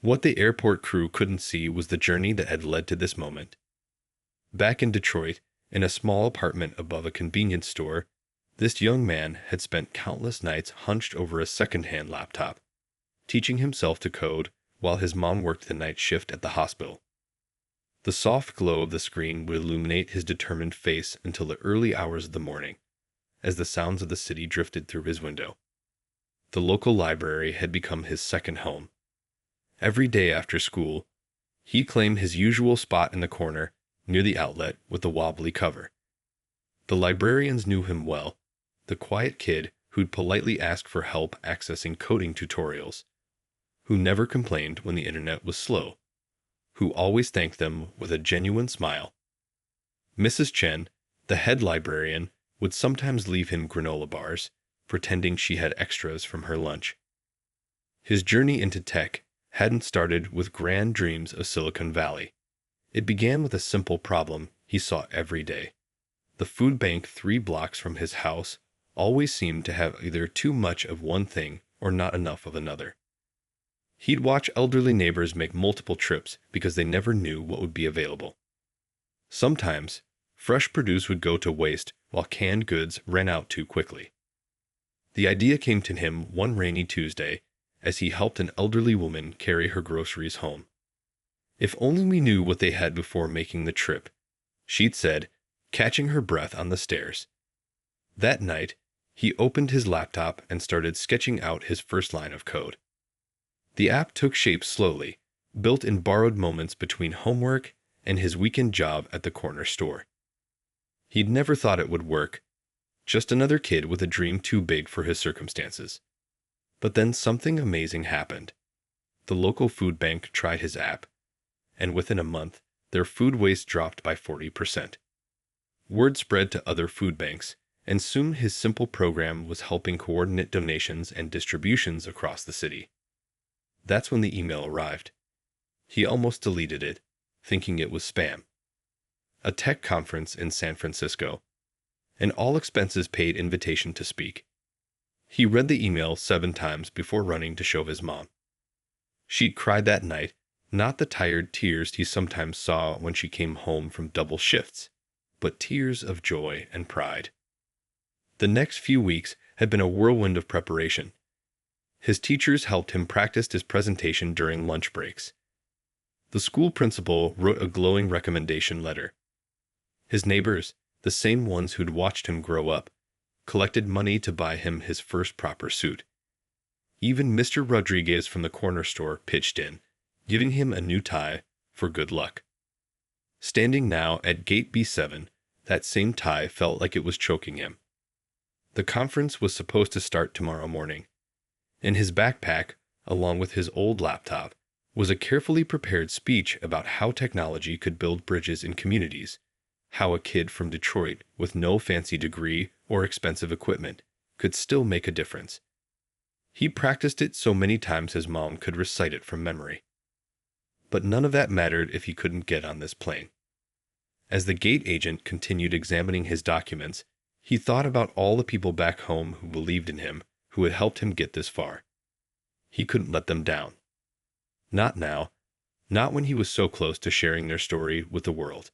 What the airport crew couldn't see was the journey that had led to this moment. Back in Detroit, in a small apartment above a convenience store, this young man had spent countless nights hunched over a second-hand laptop, teaching himself to code while his mom worked the night shift at the hospital. The soft glow of the screen would illuminate his determined face until the early hours of the morning, as the sounds of the city drifted through his window. The local library had become his second home. Every day after school, he claimed his usual spot in the corner near the outlet with the wobbly cover. The librarians knew him well, the quiet kid who'd politely ask for help accessing coding tutorials, who never complained when the internet was slow, who always thanked them with a genuine smile. Mrs. Chen, the head librarian, would sometimes leave him granola bars, pretending she had extras from her lunch. His journey into tech hadn't started with grand dreams of Silicon Valley. It began with a simple problem he saw every day. The food bank 3 blocks from his house always seemed to have either too much of one thing or not enough of another. He'd watch elderly neighbors make multiple trips because they never knew what would be available. Sometimes, fresh produce would go to waste while canned goods ran out too quickly. The idea came to him one rainy Tuesday as he helped an elderly woman carry her groceries home. "If only we knew what they had before making the trip," she'd said, catching her breath on the stairs. That night, he opened his laptop and started sketching out his first line of code. The app took shape slowly, built in borrowed moments between homework and his weekend job at the corner store. He'd never thought it would work, just another kid with a dream too big for his circumstances. But then something amazing happened. The local food bank tried his app, and within a month, their food waste dropped by 40%. Word spread to other food banks, and soon his simple program was helping coordinate donations and distributions across the city. That's when the email arrived. He almost deleted it, thinking it was spam. A tech conference in San Francisco. An all-expenses-paid invitation to speak. He read the email 7 times before running to show his mom. She'd cried that night, not the tired tears he sometimes saw when she came home from double shifts, but tears of joy and pride. The next few weeks had been a whirlwind of preparation. His teachers helped him practice his presentation during lunch breaks. The school principal wrote a glowing recommendation letter. His neighbors, the same ones who'd watched him grow up, collected money to buy him his first proper suit. Even Mr. Rodriguez from the corner store pitched in, giving him a new tie for good luck. Standing now at Gate B7, that same tie felt like it was choking him. The conference was supposed to start tomorrow morning. In his backpack, along with his old laptop, was a carefully prepared speech about how technology could build bridges in communities, how a kid from Detroit with no fancy degree or expensive equipment could still make a difference. He practiced it so many times his mom could recite it from memory. But none of that mattered if he couldn't get on this plane. As the gate agent continued examining his documents, he thought about all the people back home who believed in him, who had helped him get this far. He couldn't let them down. Not now, not when he was so close to sharing their story with the world.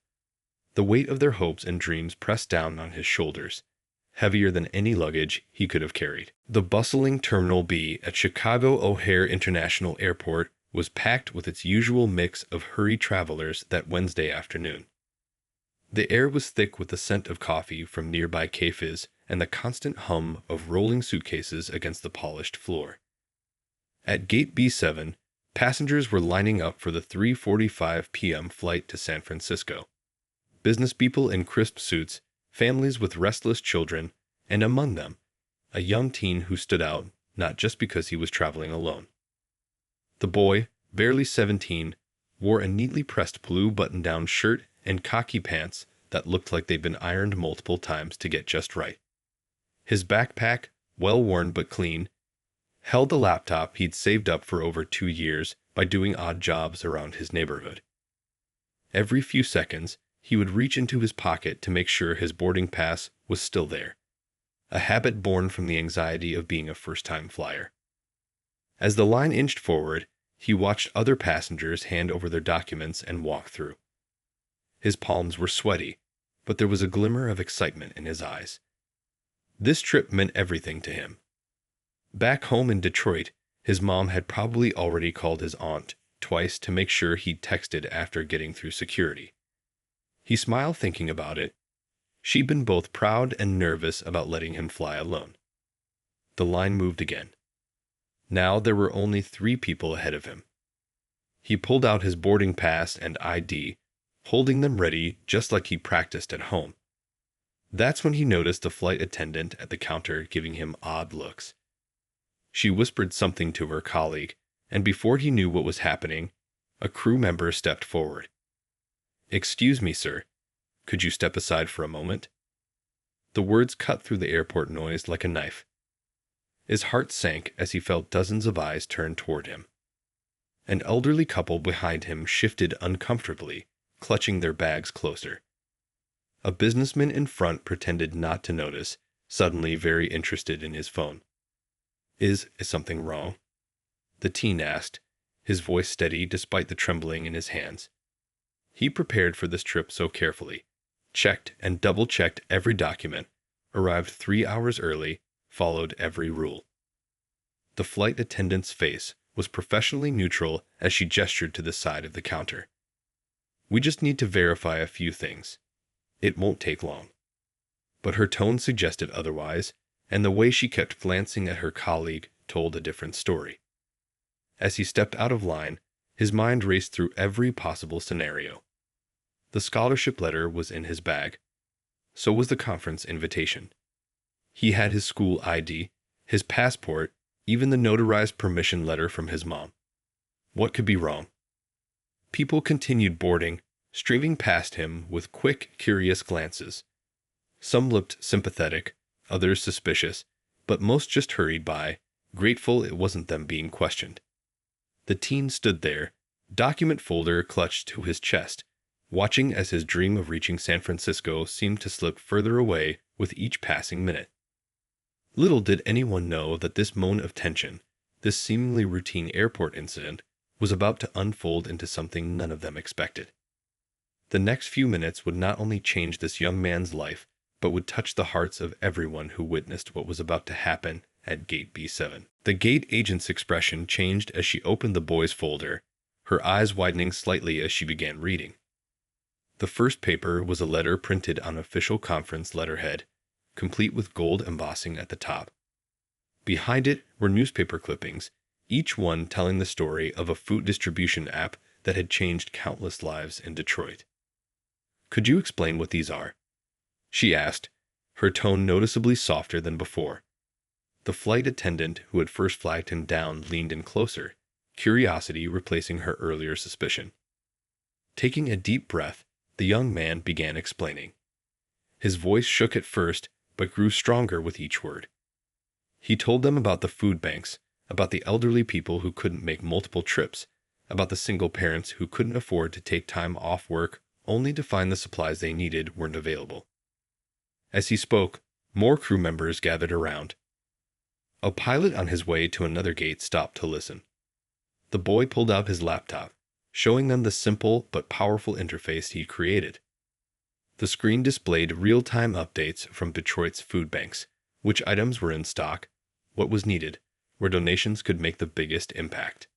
The weight of their hopes and dreams pressed down on his shoulders, heavier than any luggage he could have carried. The bustling Terminal B at Chicago O'Hare International Airport was packed with its usual mix of hurried travelers that Wednesday afternoon. The air was thick with the scent of coffee from nearby cafes and the constant hum of rolling suitcases against the polished floor. At Gate B7, passengers were lining up for the 3:45 p.m. flight to San Francisco. Business people in crisp suits, families with restless children, and among them, a young teen who stood out not just because he was traveling alone. The boy, barely 17, wore a neatly pressed blue button-down shirt and khaki pants that looked like they'd been ironed multiple times to get just right. His backpack, well-worn but clean, held a laptop he'd saved up for over 2 years by doing odd jobs around his neighborhood. Every few seconds, he would reach into his pocket to make sure his boarding pass was still there, a habit born from the anxiety of being a first-time flyer. As the line inched forward, He watched other passengers hand over their documents and walk through. His palms were sweaty, but there was a glimmer of excitement in his eyes. This trip meant everything to him. Back home in Detroit, his mom had probably already called his aunt twice to make sure he'd texted after getting through security. He smiled thinking about it. She'd been both proud and nervous about letting him fly alone. The line moved again. Now there were only 3 people ahead of him. He pulled out his boarding pass and ID, holding them ready just like he practiced at home. That's when he noticed the flight attendant at the counter giving him odd looks. She whispered something to her colleague, and before he knew what was happening, a crew member stepped forward. "Excuse me, sir. Could you step aside for a moment?" The words cut through the airport noise like a knife. His heart sank as he felt dozens of eyes turned toward him. An elderly couple behind him shifted uncomfortably, clutching their bags closer. A businessman in front pretended not to notice, suddenly very interested in his phone. Is something wrong?" the teen asked, his voice steady despite the trembling in his hands. He prepared for this trip so carefully, checked and double-checked every document, arrived 3 hours early, followed every rule. The flight attendant's face was professionally neutral as she gestured to the side of the counter. "We just need to verify a few things. It won't take long." But her tone suggested otherwise, and the way she kept glancing at her colleague told a different story. As he stepped out of line, his mind raced through every possible scenario. The scholarship letter was in his bag. So was the conference invitation. He had his school ID, his passport, even the notarized permission letter from his mom. What could be wrong? People continued boarding, streaming past him with quick, curious glances. Some looked sympathetic, others suspicious, but most just hurried by, grateful it wasn't them being questioned. The teen stood there, document folder clutched to his chest, watching as his dream of reaching San Francisco seemed to slip further away with each passing minute. Little did anyone know that this moment of tension, this seemingly routine airport incident, was about to unfold into something none of them expected. The next few minutes would not only change this young man's life, but would touch the hearts of everyone who witnessed what was about to happen at Gate B7. The gate agent's expression changed as she opened the boy's folder, her eyes widening slightly as she began reading. The first paper was a letter printed on official conference letterhead, complete with gold embossing at the top. Behind it were newspaper clippings, each one telling the story of a food distribution app that had changed countless lives in Detroit. "Could you explain what these are?" she asked, her tone noticeably softer than before. The flight attendant who had first flagged him down leaned in closer, curiosity replacing her earlier suspicion. Taking a deep breath, the young man began explaining. His voice shook at first, but grew stronger with each word. He told them about the food banks, about the elderly people who couldn't make multiple trips, about the single parents who couldn't afford to take time off work only to find the supplies they needed weren't available. As he spoke, more crew members gathered around. A pilot on his way to another gate stopped to listen. The boy pulled out his laptop, showing them the simple but powerful interface he created. The screen displayed real-time updates from Detroit's food banks, which items were in stock, what was needed, where donations could make the biggest impact.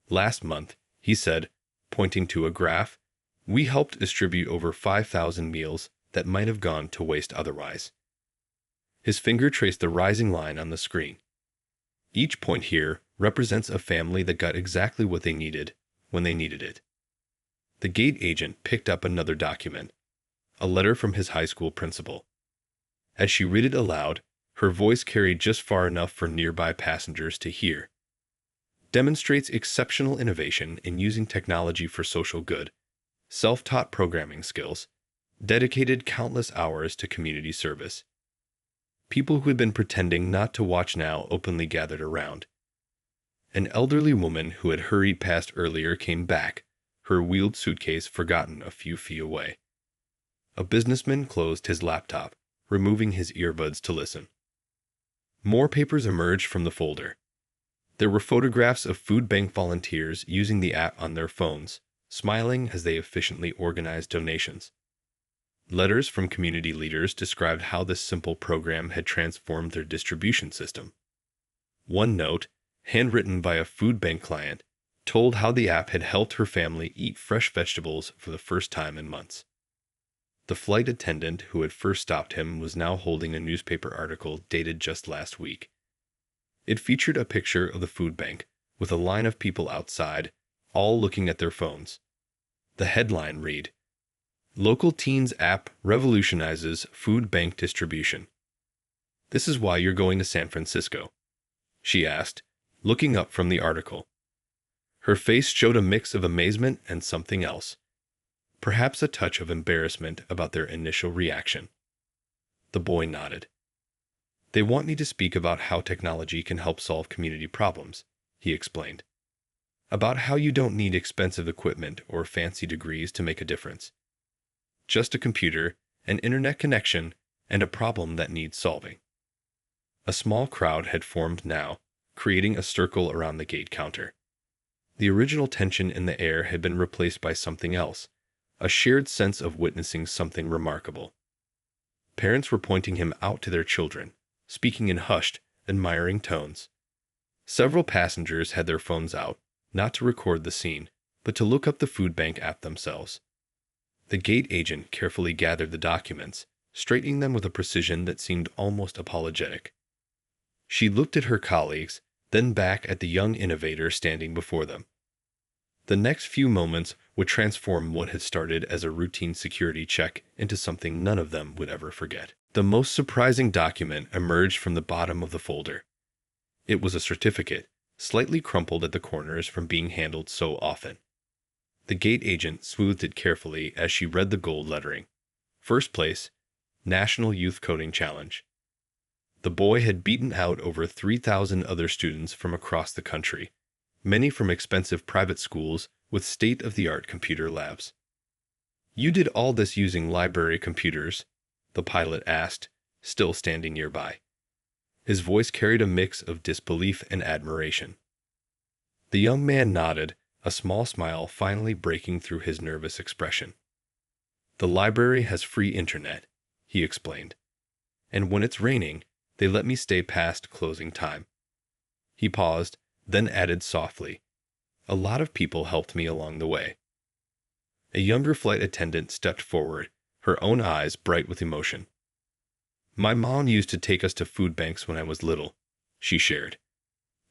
"Last month," he said, pointing to a graph, "we helped distribute over 5,000 meals that might have gone to waste otherwise." His finger traced the rising line on the screen. Each point here represents a family that got exactly what they needed when they needed it. The gate agent picked up another document, a letter from his high school principal. As she read it aloud, her voice carried just far enough for nearby passengers to hear. "Demonstrates exceptional innovation in using technology for social good, self-taught programming skills, dedicated countless hours to community service." People who had been pretending not to watch now openly gathered around. An elderly woman who had hurried past earlier came back, her wheeled suitcase forgotten a few feet away. A businessman closed his laptop, removing his earbuds to listen. More papers emerged from the folder. There were photographs of food bank volunteers using the app on their phones, smiling as they efficiently organized donations. Letters from community leaders described how this simple program had transformed their distribution system. One note, handwritten by a food bank client, told how the app had helped her family eat fresh vegetables for the first time in months. The flight attendant who had first stopped him was now holding a newspaper article dated just last week. It featured a picture of the food bank, with a line of people outside, all looking at their phones. The headline read, "Local Teens App Revolutionizes Food Bank Distribution." "This is why you're going to San Francisco?" she asked, looking up from the article. Her face showed a mix of amazement and something else, perhaps a touch of embarrassment about their initial reaction. The boy nodded. "They want me to speak about how technology can help solve community problems," he explained. "About how you don't need expensive equipment or fancy degrees to make a difference. Just a computer, an internet connection, and a problem that needs solving." A small crowd had formed now, creating a circle around the gate counter. The original tension in the air had been replaced by something else, a shared sense of witnessing something remarkable. Parents were pointing him out to their children, speaking in hushed, admiring tones. Several passengers had their phones out, not to record the scene, but to look up the food bank app themselves. The gate agent carefully gathered the documents, straightening them with a precision that seemed almost apologetic. She looked at her colleagues, then back at the young innovator standing before them. The next few moments would transform what had started as a routine security check into something none of them would ever forget. The most surprising document emerged from the bottom of the folder. It was a certificate, slightly crumpled at the corners from being handled so often. The gate agent smoothed it carefully as she read the gold lettering. First place, National Youth Coding Challenge. The boy had beaten out over 3,000 other students from across the country, many from expensive private schools with state-of-the-art computer labs. "You did all this using library computers?" the pilot asked, still standing nearby. His voice carried a mix of disbelief and admiration. The young man nodded, a small smile finally breaking through his nervous expression. "The library has free internet," he explained. "And when it's raining, they let me stay past closing time." He paused, then added softly, "A lot of people helped me along the way." A younger flight attendant stepped forward, her own eyes bright with emotion. "My mom used to take us to food banks when I was little," she shared.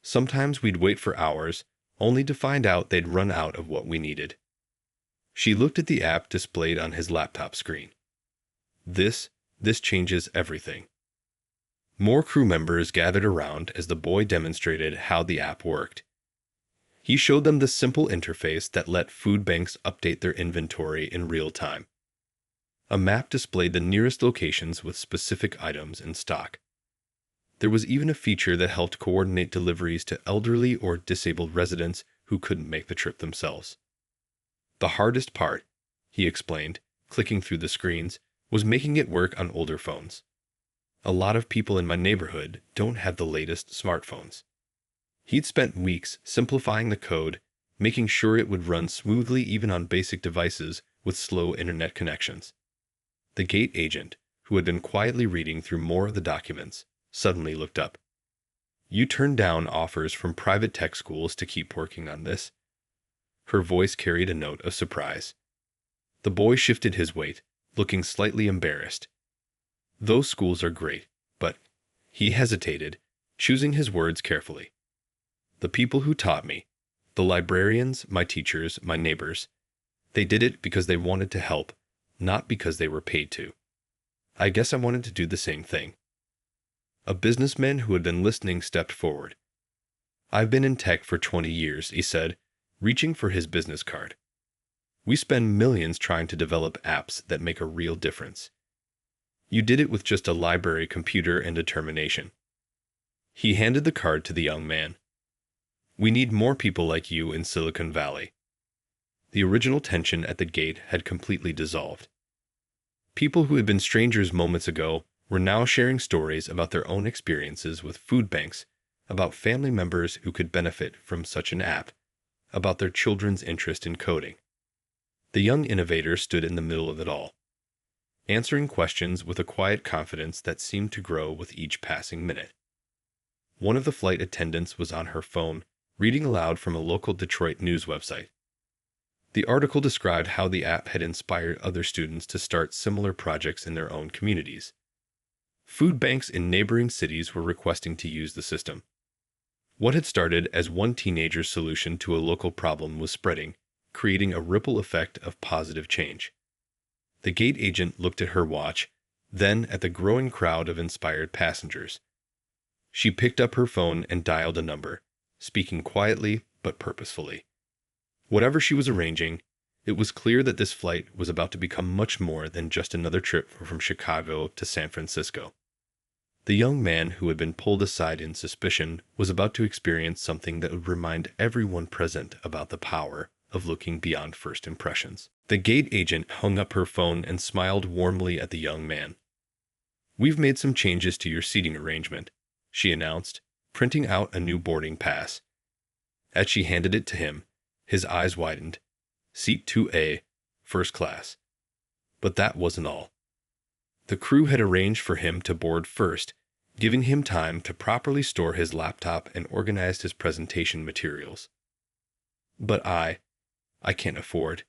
"Sometimes we'd wait for hours, only to find out they'd run out of what we needed." She looked at the app displayed on his laptop screen. This changes everything." More crew members gathered around as the boy demonstrated how the app worked. He showed them the simple interface that let food banks update their inventory in real time. A map displayed the nearest locations with specific items in stock. There was even a feature that helped coordinate deliveries to elderly or disabled residents who couldn't make the trip themselves. "The hardest part," he explained, clicking through the screens, "was making it work on older phones. A lot of people in my neighborhood don't have the latest smartphones." He'd spent weeks simplifying the code, making sure it would run smoothly even on basic devices with slow internet connections. The gate agent, who had been quietly reading through more of the documents, suddenly looked up. "You turned down offers from private tech schools to keep working on this?" Her voice carried a note of surprise. The boy shifted his weight, looking slightly embarrassed. "Those schools are great, but—" he hesitated, choosing his words carefully. "The people who taught me, the librarians, my teachers, my neighbors, they did it because they wanted to help, not because they were paid to. I guess I wanted to do the same thing." A businessman who had been listening stepped forward. "I've been in tech for 20 years, he said, reaching for his business card. "We spend millions trying to develop apps that make a real difference. You did it with just a library computer and determination." He handed the card to the young man. "We need more people like you in Silicon Valley." The original tension at the gate had completely dissolved. People who had been strangers moments ago were now sharing stories about their own experiences with food banks, about family members who could benefit from such an app, about their children's interest in coding. The young innovator stood in the middle of it all, answering questions with a quiet confidence that seemed to grow with each passing minute. One of the flight attendants was on her phone, reading aloud from a local Detroit news website. The article described how the app had inspired other students to start similar projects in their own communities. Food banks in neighboring cities were requesting to use the system. What had started as one teenager's solution to a local problem was spreading, creating a ripple effect of positive change. The gate agent looked at her watch, then at the growing crowd of inspired passengers. She picked up her phone and dialed a number, speaking quietly but purposefully. Whatever she was arranging, it was clear that this flight was about to become much more than just another trip from Chicago to San Francisco. The young man who had been pulled aside in suspicion was about to experience something that would remind everyone present about the power of looking beyond first impressions. The gate agent hung up her phone and smiled warmly at the young man. "We've made some changes to your seating arrangement," she announced, printing out a new boarding pass. As she handed it to him, his eyes widened. Seat 2A, first class. But that wasn't all. The crew had arranged for him to board first, giving him time to properly store his laptop and organize his presentation materials. "But I can't afford,"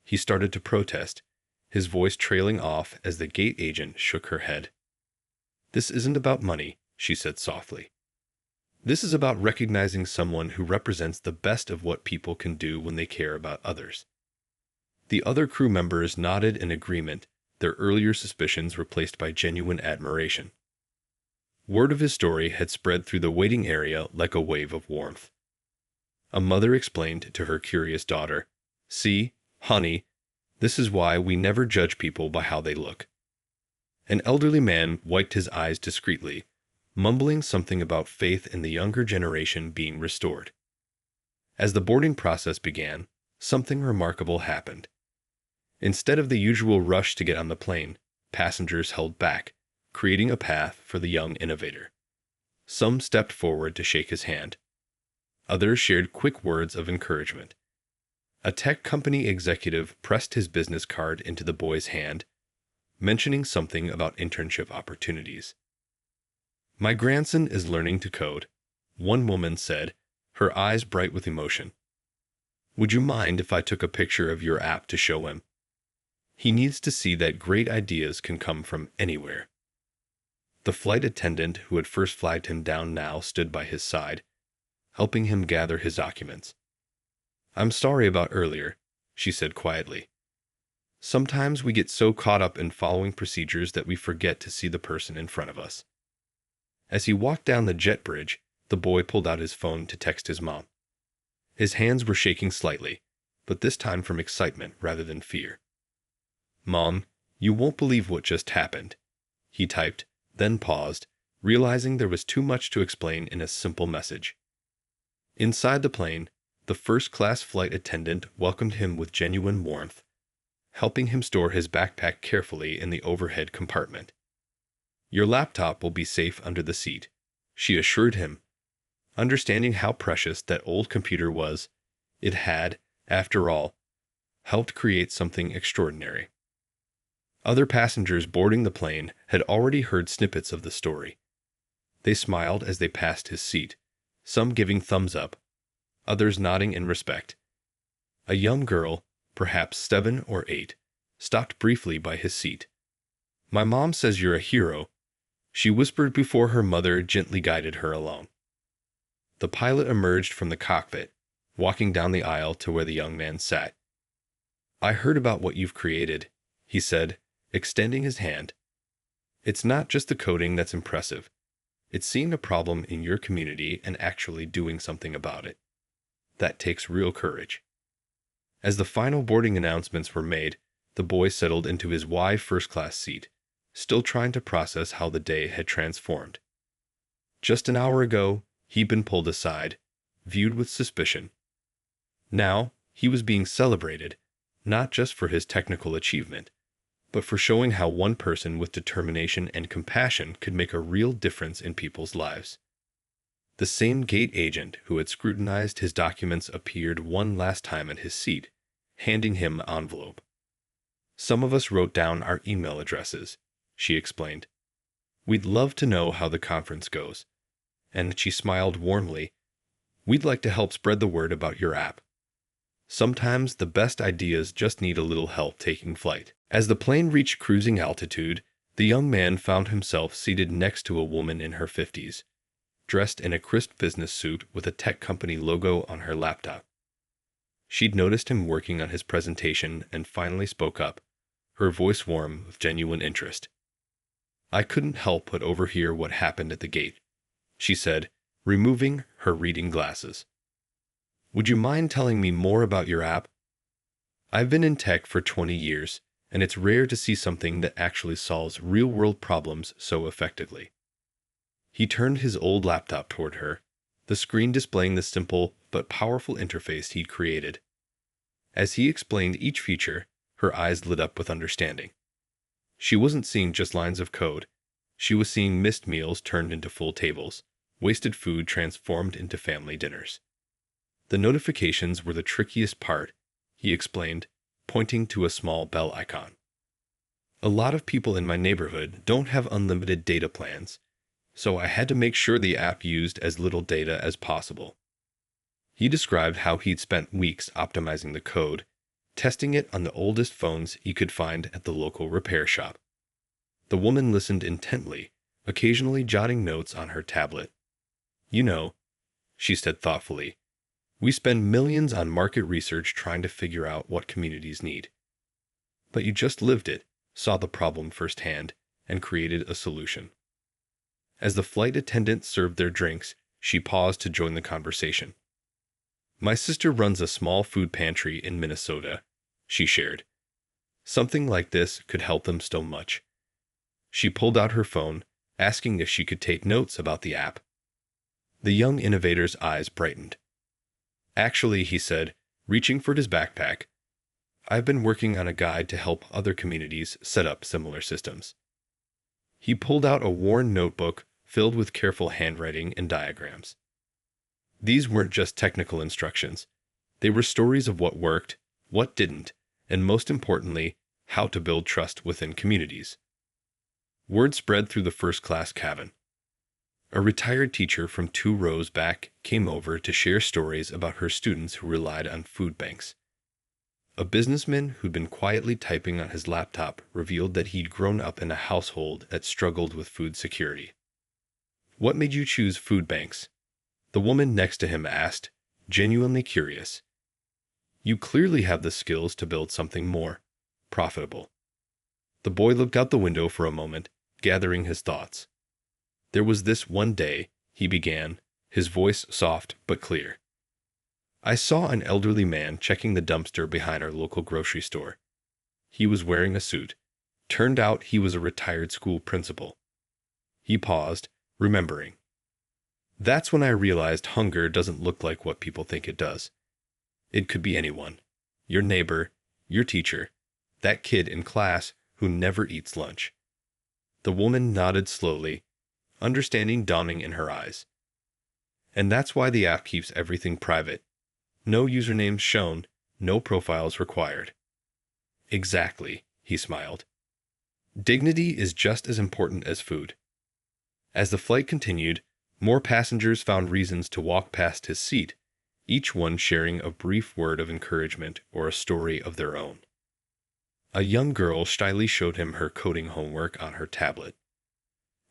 he started to protest, his voice trailing off as the gate agent shook her head. "This isn't about money," she said softly. "This is about recognizing someone who represents the best of what people can do when they care about others." The other crew members nodded in agreement, their earlier suspicions replaced by genuine admiration. Word of his story had spread through the waiting area like a wave of warmth. A mother explained to her curious daughter, "See, honey, this is why we never judge people by how they look." An elderly man wiped his eyes discreetly, mumbling something about faith in the younger generation being restored. As the boarding process began, something remarkable happened. Instead of the usual rush to get on the plane, passengers held back, creating a path for the young innovator. Some stepped forward to shake his hand. Others shared quick words of encouragement. A tech company executive pressed his business card into the boy's hand, mentioning something about internship opportunities. "My grandson is learning to code," one woman said, her eyes bright with emotion. "Would you mind if I took a picture of your app to show him? He needs to see that great ideas can come from anywhere." The flight attendant who had first flagged him down now stood by his side, helping him gather his documents. "I'm sorry about earlier," she said quietly. "Sometimes we get so caught up in following procedures that we forget to see the person in front of us." As he walked down the jet bridge, the boy pulled out his phone to text his mom. His hands were shaking slightly, but this time from excitement rather than fear. "Mom, you won't believe what just happened," he typed, then paused, realizing there was too much to explain in a simple message. Inside the plane, the first-class flight attendant welcomed him with genuine warmth, helping him store his backpack carefully in the overhead compartment. "Your laptop will be safe under the seat," she assured him. Understanding how precious that old computer was, it had, after all, helped create something extraordinary. Other passengers boarding the plane had already heard snippets of the story. They smiled as they passed his seat, some giving thumbs up, others nodding in respect. A young girl, perhaps 7 or 8, stopped briefly by his seat. "My mom says you're a hero," she whispered before her mother gently guided her along. The pilot emerged from the cockpit, walking down the aisle to where the young man sat. "I heard about what you've created," he said, extending his hand. "It's not just the coding that's impressive. It's seeing a problem in your community and actually doing something about it. That takes real courage." As the final boarding announcements were made, the boy settled into his Y first-class seat, still trying to process how the day had transformed. Just an hour ago, he'd been pulled aside, viewed with suspicion. Now, he was being celebrated, not just for his technical achievement, but for showing how one person with determination and compassion could make a real difference in people's lives. The same gate agent who had scrutinized his documents appeared one last time at his seat, handing him an envelope. "Some of us wrote down our email addresses," she explained. "We'd love to know how the conference goes." And she smiled warmly. "We'd like to help spread the word about your app. Sometimes the best ideas just need a little help taking flight." As the plane reached cruising altitude, the young man found himself seated next to a woman in her 50s, dressed in a crisp business suit with a tech company logo on her laptop. She'd noticed him working on his presentation and finally spoke up, her voice warm with genuine interest. "I couldn't help but overhear what happened at the gate," she said, removing her reading glasses. "Would you mind telling me more about your app? I've been in tech for 20 years, and it's rare to see something that actually solves real-world problems so effectively." He turned his old laptop toward her, the screen displaying the simple but powerful interface he'd created. As he explained each feature, her eyes lit up with understanding. She wasn't seeing just lines of code. She was seeing missed meals turned into full tables, wasted food transformed into family dinners. "The notifications were the trickiest part," he explained, pointing to a small bell icon. "A lot of people in my neighborhood don't have unlimited data plans, so I had to make sure the app used as little data as possible." He described how he'd spent weeks optimizing the code, testing it on the oldest phones he could find at the local repair shop. The woman listened intently, occasionally jotting notes on her tablet. "You know," she said thoughtfully, "we spend millions on market research trying to figure out what communities need. But you just lived it, saw the problem firsthand, and created a solution." As the flight attendants served their drinks, she paused to join the conversation. "My sister runs a small food pantry in Minnesota," she shared. "Something like this could help them so much." She pulled out her phone, asking if she could take notes about the app. The young innovator's eyes brightened. "Actually," he said, reaching for his backpack, "I've been working on a guide to help other communities set up similar systems." He pulled out a worn notebook filled with careful handwriting and diagrams. These weren't just technical instructions. They were stories of what worked, what didn't, and most importantly, how to build trust within communities. Word spread through the first-class cabin. A retired teacher from 2 rows back came over to share stories about her students who relied on food banks. A businessman who'd been quietly typing on his laptop revealed that he'd grown up in a household that struggled with food security. "What made you choose food banks?" the woman next to him asked, genuinely curious. "You clearly have the skills to build something more profitable." The boy looked out the window for a moment, gathering his thoughts. "There was this one day," he began, his voice soft but clear. "I saw an elderly man checking the dumpster behind our local grocery store. He was wearing a suit. Turned out he was a retired school principal." He paused, remembering. "That's when I realized hunger doesn't look like what people think it does. It could be anyone. Your neighbor, your teacher, that kid in class who never eats lunch." The woman nodded slowly, understanding dawning in her eyes. "And that's why the app keeps everything private. No usernames shown, no profiles required." "Exactly," he smiled. "Dignity is just as important as food." As the flight continued, more passengers found reasons to walk past his seat, each one sharing a brief word of encouragement or a story of their own. A young girl shyly showed him her coding homework on her tablet.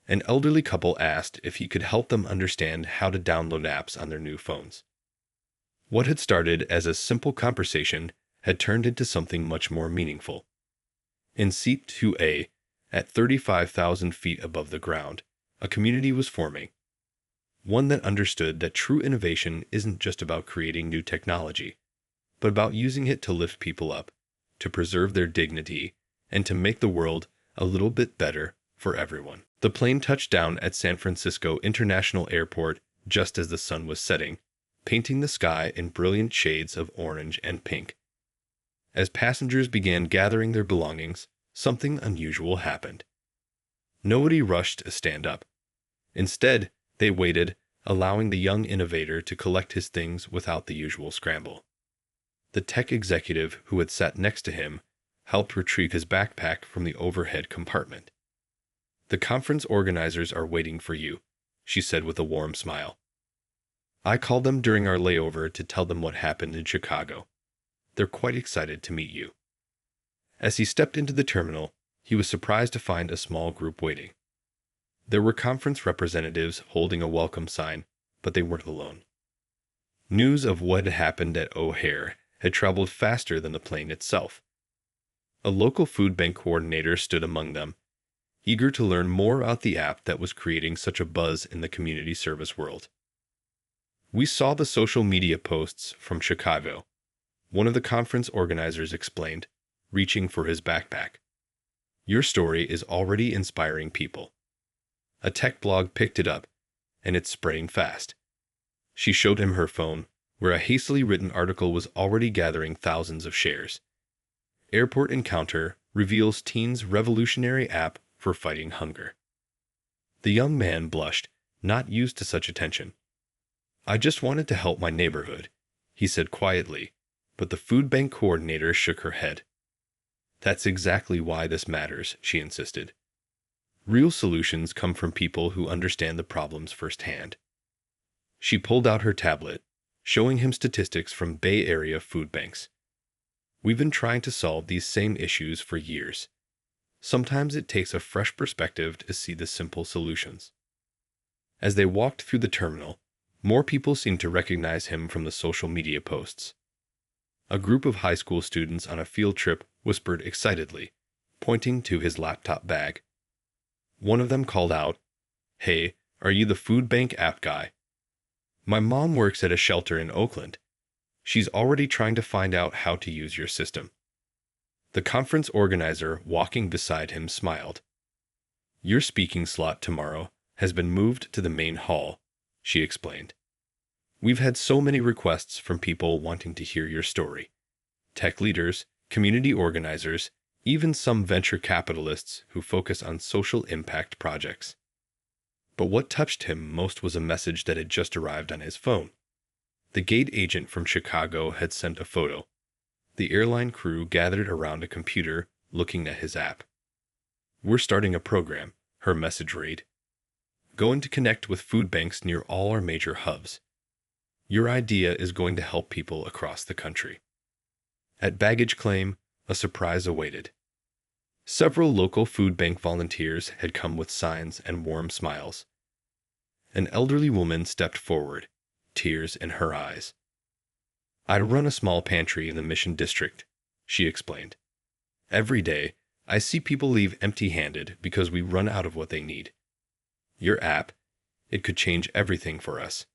An elderly couple asked if he could help them understand how to download apps on their new phones. What had started as a simple conversation had turned into something much more meaningful. In Seat 2A, at 35,000 feet above the ground, a community was forming. One that understood that true innovation isn't just about creating new technology, but about using it to lift people up, to preserve their dignity, and to make the world a little bit better for everyone. The plane touched down at San Francisco International Airport just as the sun was setting, painting the sky in brilliant shades of orange and pink. As passengers began gathering their belongings, something unusual happened. Nobody rushed to stand up. Instead, they waited, allowing the young innovator to collect his things without the usual scramble. The tech executive who had sat next to him helped retrieve his backpack from the overhead compartment. "The conference organizers are waiting for you," she said with a warm smile. "I called them during our layover to tell them what happened in Chicago. They're quite excited to meet you." As he stepped into the terminal, he was surprised to find a small group waiting. There were conference representatives holding a welcome sign, but they weren't alone. News of what had happened at O'Hare had traveled faster than the plane itself. A local food bank coordinator stood among them, eager to learn more about the app that was creating such a buzz in the community service world. "We saw the social media posts from Chicago," one of the conference organizers explained, reaching for his backpack. "Your story is already inspiring people." A tech blog picked it up, and it's spreading fast. She showed him her phone, where a hastily written article was already gathering thousands of shares. "Airport Encounter reveals teens' revolutionary app for fighting hunger." The young man blushed, not used to such attention. "I just wanted to help my neighborhood," he said quietly, but the food bank coordinator shook her head. "That's exactly why this matters," she insisted. "Real solutions come from people who understand the problems firsthand." She pulled out her tablet, showing him statistics from Bay Area food banks. "We've been trying to solve these same issues for years. Sometimes it takes a fresh perspective to see the simple solutions." As they walked through the terminal, more people seemed to recognize him from the social media posts. A group of high school students on a field trip whispered excitedly, pointing to his laptop bag. One of them called out, "Hey, are you the food bank app guy? My mom works at a shelter in Oakland. She's already trying to find out how to use your system." The conference organizer walking beside him smiled. "Your speaking slot tomorrow has been moved to the main hall," she explained. "We've had so many requests from people wanting to hear your story. Tech leaders, community organizers, even some venture capitalists who focus on social impact projects." But what touched him most was a message that had just arrived on his phone. The gate agent from Chicago had sent a photo. The airline crew gathered around a computer looking at his app. "We're starting a program," her message read. "Going to connect with food banks near all our major hubs. Your idea is going to help people across the country." At baggage claim, a surprise awaited. Several local food bank volunteers had come with signs and warm smiles. An elderly woman stepped forward, tears in her eyes. "I run a small pantry in the Mission District," she explained. "Every day, I see people leave empty-handed because we run out of what they need. Your app, it could change everything for us."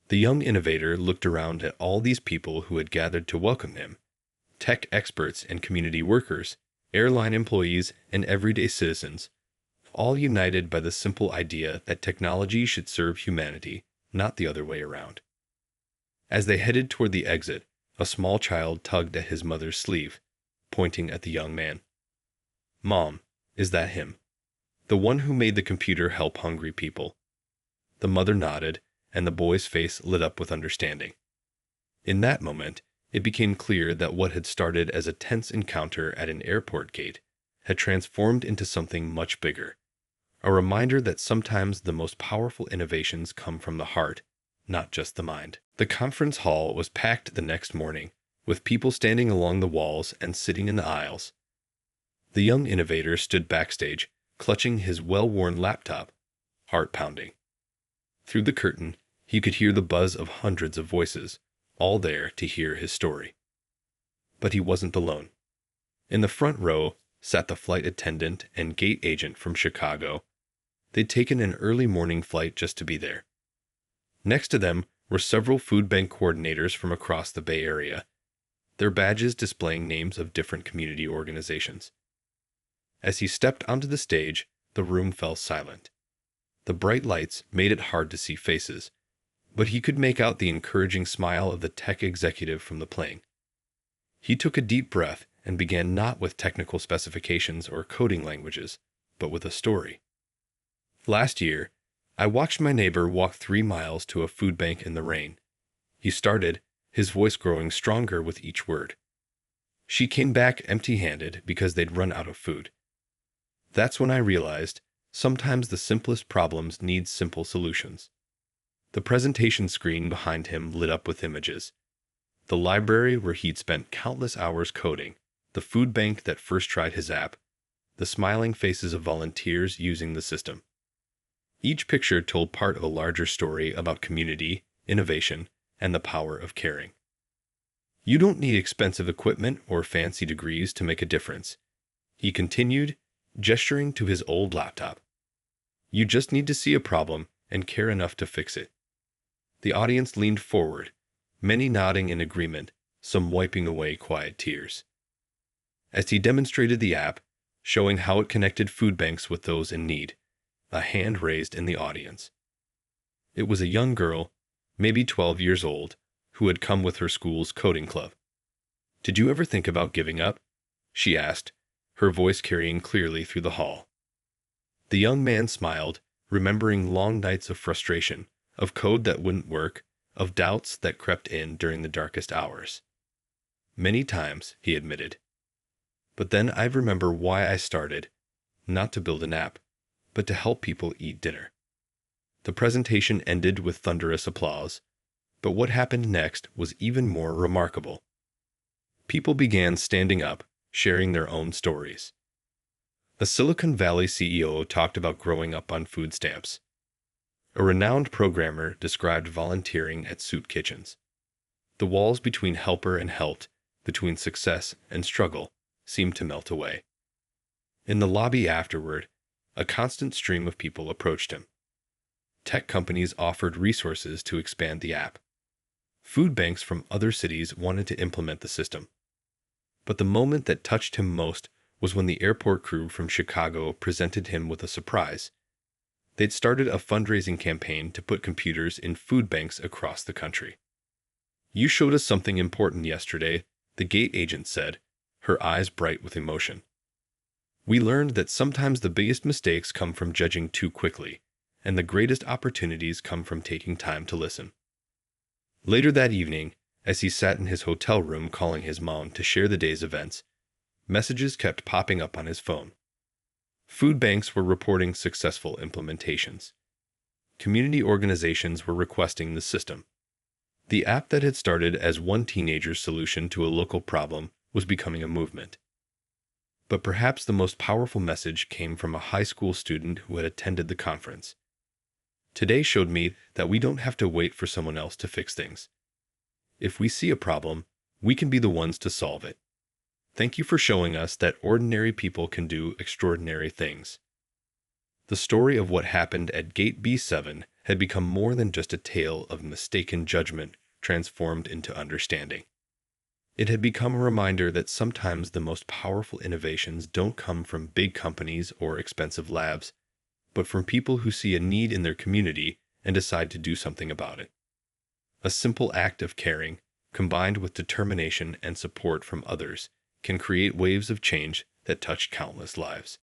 The young innovator looked around at all these people who had gathered to welcome him: tech experts and community workers, airline employees, and everyday citizens, all united by the simple idea that technology should serve humanity, not the other way around. As they headed toward the exit, a small child tugged at his mother's sleeve, pointing at the young man. "Mom, is that him? The one who made the computer help hungry people?" The mother nodded, and the boy's face lit up with understanding. In that moment, it became clear that what had started as a tense encounter at an airport gate had transformed into something much bigger, a reminder that sometimes the most powerful innovations come from the heart, not just the mind. The conference hall was packed the next morning, with people standing along the walls and sitting in the aisles. The young innovator stood backstage, clutching his well-worn laptop, heart pounding. Through the curtain, he could hear the buzz of hundreds of voices, all there to hear his story. But he wasn't alone. In the front row sat the flight attendant and gate agent from Chicago. They'd taken an early morning flight just to be there. Next to them were several food bank coordinators from across the Bay Area, their badges displaying names of different community organizations. As he stepped onto the stage, the room fell silent. The bright lights made it hard to see faces, but he could make out the encouraging smile of the tech executive from the plane. He took a deep breath and began not with technical specifications or coding languages, but with a story. "Last year, I watched my neighbor walk 3 miles to a food bank in the rain. He started, his voice growing stronger with each word. She came back empty-handed because they'd run out of food. That's when I realized sometimes the simplest problems need simple solutions. The presentation screen behind him lit up with images. The library where he'd spent countless hours coding, the food bank that first tried his app, the smiling faces of volunteers using the system. Each picture told part of a larger story about community, innovation, and the power of caring. You don't need expensive equipment or fancy degrees to make a difference, he continued, gesturing to his old laptop. You just need to see a problem and care enough to fix it. The audience leaned forward, many nodding in agreement, some wiping away quiet tears. As he demonstrated the app, showing how it connected food banks with those in need, a hand raised in the audience. It was a young girl, maybe 12 years old, who had come with her school's coding club. "Did you ever think about giving up?" she asked, her voice carrying clearly through the hall. The young man smiled, remembering long nights of frustration, of code that wouldn't work, of doubts that crept in during the darkest hours. "Many times," he admitted. "But then I remember why I started, not to build an app, but to help people eat dinner." The presentation ended with thunderous applause, but what happened next was even more remarkable. People began standing up, sharing their own stories. A Silicon Valley CEO talked about growing up on food stamps. A renowned programmer described volunteering at soup kitchens. The walls between helper and helped, between success and struggle, seemed to melt away. In the lobby afterward, a constant stream of people approached him. Tech companies offered resources to expand the app. Food banks from other cities wanted to implement the system. But the moment that touched him most was when the airport crew from Chicago presented him with a surprise. They'd started a fundraising campaign to put computers in food banks across the country. "You showed us something important yesterday," the gate agent said, her eyes bright with emotion. "We learned that sometimes the biggest mistakes come from judging too quickly, and the greatest opportunities come from taking time to listen." Later that evening, as he sat in his hotel room calling his mom to share the day's events, messages kept popping up on his phone. Food banks were reporting successful implementations. Community organizations were requesting the system. The app that had started as one teenager's solution to a local problem was becoming a movement. But perhaps the most powerful message came from a high school student who had attended the conference. "Today showed me that we don't have to wait for someone else to fix things. If we see a problem, we can be the ones to solve it. Thank you for showing us that ordinary people can do extraordinary things." The story of what happened at Gate B7 had become more than just a tale of mistaken judgment transformed into understanding. It had become a reminder that sometimes the most powerful innovations don't come from big companies or expensive labs, but from people who see a need in their community and decide to do something about it. A simple act of caring, combined with determination and support from others, can create waves of change that touch countless lives.